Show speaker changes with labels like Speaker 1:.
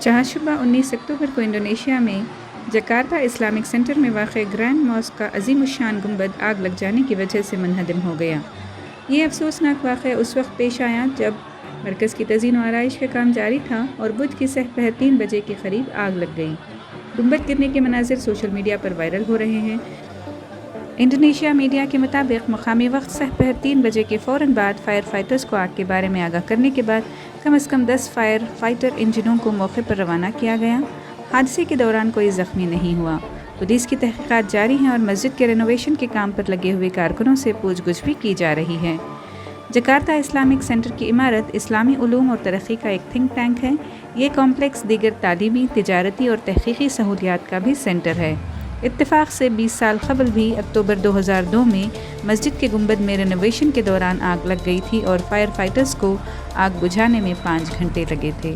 Speaker 1: चाहशुबा 19 अक्टूबर को इंडोनेशिया में Jakarta Islamic centre में वाक़ ग्रैंड मॉस्क का अज़ीमुश्शान गुंबद आग लग जाने की वजह से मुनहदम हो गया। ये अफसोसनाक वाक़या उस वक्त पेश आया जब मरकज़ की तज़ीन व आराइश का काम जारी था और बुध की सहर 3 बजे के करीब आग लग गई। गुंबद गिरने के मनाज़िर सोशल मीडिया पर वायरल हो रहे हैं। इंडोनेशिया मीडिया के मुताबिक मकामी वक्त सहर 3 बजे के फ़ौरन बाद फायर फाइटर्स को आग के बारे में आगाह करने के बाद कम से कम 10 फायर फाइटर इंजनों को मौके पर रवाना किया गया। हादसे के दौरान कोई ज़ख्मी नहीं हुआ। पुलिस की तहक़ीक़ात जारी हैं और मस्जिद के रेनोवेशन के काम पर लगे हुए कारकुनों से पूछगछ भी की जा रही है। जकार्ता इस्लामिक सेंटर की इमारत इस्लामी उलूम और तरक्की का एक थिंक टैंक है। ये कॉम्प्लेक्स दीगर तालीमी, तिजारती और तहक़ीक़ी सहूलियात का भी सेंटर है। इत्तेफाक से 20 साल कबल भी अक्टूबर 2002 में मस्जिद के गुंबद में रेनोवेशन के दौरान आग लग गई थी और फायर फाइटर्स को आग बुझाने में 5 घंटे लगे थे।